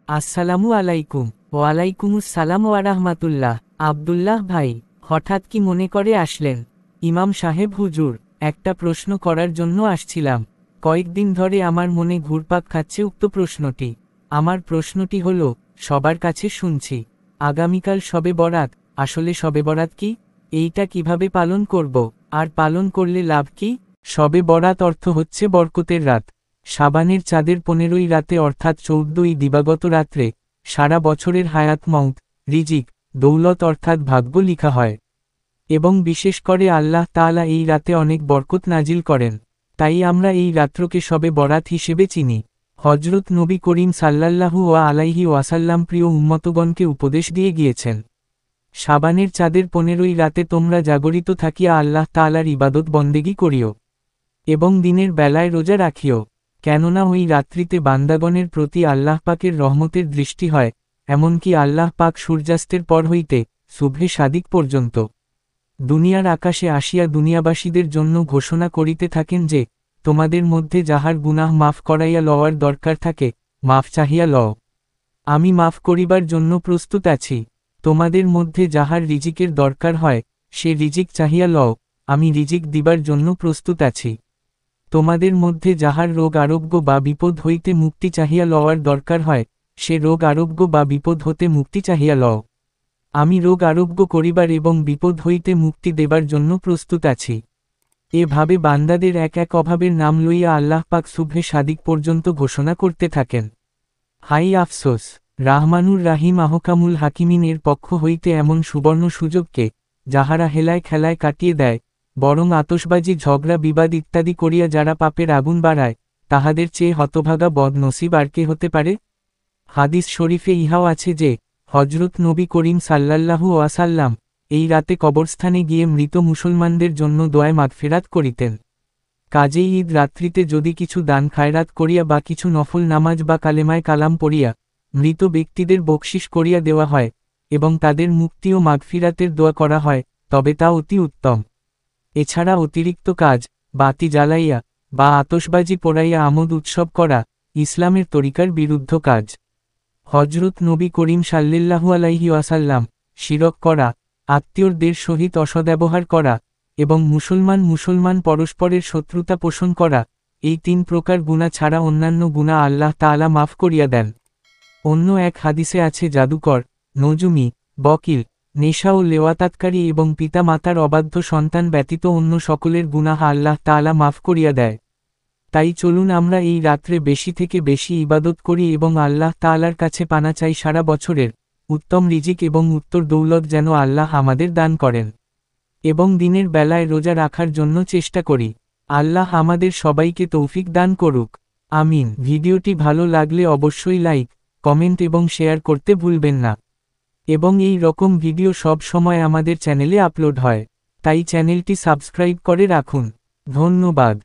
আসসালামু আলাইকুম। ওয়ালাইকুমুস সালাম ওয়া রাহমাতুল্লাহ। আব্দুল্লাহ ভাই, হঠাৎ কি মনে করে আসলেন? ইমাম সাহেব হুজুর, একটা প্রশ্ন করার জন্য আসছিলাম। কয়েকদিন ধরে আমার মনে ঘুরপাক খাচ্ছে উক্ত প্রশ্নটি। আমার প্রশ্নটি হলো, সবার কাছে শুনছি আগামীকাল শবে বরাত। আসলে শবে বরাত কি? এইটা কিভাবে পালন করব, আর পালন করলে লাভ কি? শবে বরাত অর্থ হচ্ছে বরকতের রাত। শাবানের চাঁদের 15ই রাতে অর্থাৎ 14ই দিবাগত রাত্রে সারা বছরের হায়াত মউত, রিজিক, দৌলত অর্থাৎ ভাগ্য লিখা হয়। এবং বিশেষ করে আল্লাহ তাআলা এই রাতে অনেক বরকত নাজিল করেন। তাই আমরা এই রাত্রকে শবে বরাত হিসেবে চিনি। হজরত নবী করিম সাল্লাল্লাহু আলাইহি ওয়াসাল্লাম প্রিয় উম্মতগণকে উপদেশ দিয়ে গিয়েছেন, শাবানের চাঁদের 15ই রাতে তোমরা জাগরিত থাকিয়া আল্লাহ তাআলার ইবাদত বন্দেগী করিও এবং দিনের বেলায় রোজা রাখিও। কেননা ওই রাত্রিতে বান্দাগণের প্রতি আল্লাহ পাকের রহমতের দৃষ্টি হয়, এমনকি আল্লাহ পাক সূর্যাস্তের পর হইতে সুবহে সাদিক পর্যন্ত দুনিয়ার আকাশে আসিয়া দুনিয়াবাসীদের জন্য ঘোষণা করিতে থাকেন যে, তোমাদের মধ্যে যাহার গুনাহ মাফ করাইয়া লওয়ার দরকার থাকে, মাফ চাহিয়া লও, আমি মাফ করিবার জন্য প্রস্তুত আছি। তোমাদের মধ্যে যাহার রিজিকের দরকার হয়, সে রিজিক চাহিয়া লও, আমি রিজিক দিবার জন্য প্রস্তুত আছি। তোমাদের মধ্যে যাহার রোগ আরোগ্য বা বিপদ হইতে মুক্তি চাহিয়া লওয়ার দরকার হয়, সে রোগ আরোগ্য বা বিপদ হতে মুক্তি চাহিয়া লও, আমি রোগ আরোগ্য করিবার এবং বিপদ হইতে মুক্তি দেবার জন্য প্রস্তুত আছি। এভাবে বান্দাদের এক এক অভাবের নাম লইয়া আল্লাহ পাক সুবহে সাদিক পর্যন্ত ঘোষণা করতে থাকেন। হাই আফসোস, রাহমানুর রাহিম আহকামুল হাকিমিন এর পক্ষ হইতে এমন সুবর্ণ সুযোগকে যাহারা হেলায় খেলায় কাটিয়ে দেয়, বরং আতশবাজি ঝগড়া বিবাদ ইত্যাদি করিয়া যারা পাপের আগুন বাড়ায়, তাহাদের চেয়ে হতভাগা বদনসিব আর কে হতে পারে? হাদিস শরীফে ইহাও আছে যে, হজরত নবী করিম সাল্লাল্লাহু ওয়াসাল্লাম এই রাতে কবরস্থানে গিয়ে মৃত মুসলমানদের জন্য দোয়ায় মাগফিরাত করিতেন। কাজেই ঈদ রাত্রিতে যদি কিছু দান খায়রাত করিয়া বা কিছু নফল নামাজ বা কালেমায় কালাম পড়িয়া মৃত ব্যক্তিদের বকশিশ করিয়া দেওয়া হয় এবং তাদের মুক্তি ও মাগফিরাতের দোয়া করা হয়, তবে তা অতি উত্তম। এছাড়া অতিরিক্ত কাজ, বাতি জ্বালাইয়া বা আতশবাজি পোড়াইয়া আমোদ উৎসব করা ইসলামের তরিকার বিরুদ্ধ কাজ। হজরত নবী করিম সাল্লাল্লাহু আলাইহি ওয়াসাল্লাম শিরক করা, আত্মীয়দের সহিত অসদ্ব্যবহার করা এবং মুসলমান পরস্পরের শত্রুতা পোষণ করা, এই 3 প্রকার গুনাহ ছাড়া অন্যান্য গুনাহ আল্লাহ তাআলা মাফ করিয়া দেন। অন্য এক হাদিসে আছে জাদুকর, নজুমি, বকিল, নেশা ও লেওয়াতাতকারী এবং পিতা মাতার অবাধ্য সন্তান ব্যতীত অন্য সকলের গুনাহ আল্লাহ তাআলা মাফ করিয়া দেয়। তাই চলুন আমরা এই রাত্রে বেশি থেকে বেশি ইবাদত করি এবং আল্লাহ তাআলার কাছে পানা চাই সারা বছরের উত্তম রিজিক এবং উত্তর দৌলত যেন আল্লাহ আমাদের দান করেন, এবং দিনের বেলায় রোজা রাখার জন্য চেষ্টা করি। আল্লাহ আমাদের সবাইকে তৌফিক দান করুক, আমিন। ভিডিওটি ভালো লাগলে অবশ্যই লাইক, কমেন্ট এবং শেয়ার করতে ভুলবেন না। এবং এই রকম ভিডিও সব সময় আমাদের চ্যানেলে আপলোড হয়, তাই চ্যানেলটি সাবস্ক্রাইব করে রাখুন। ধন্যবাদ।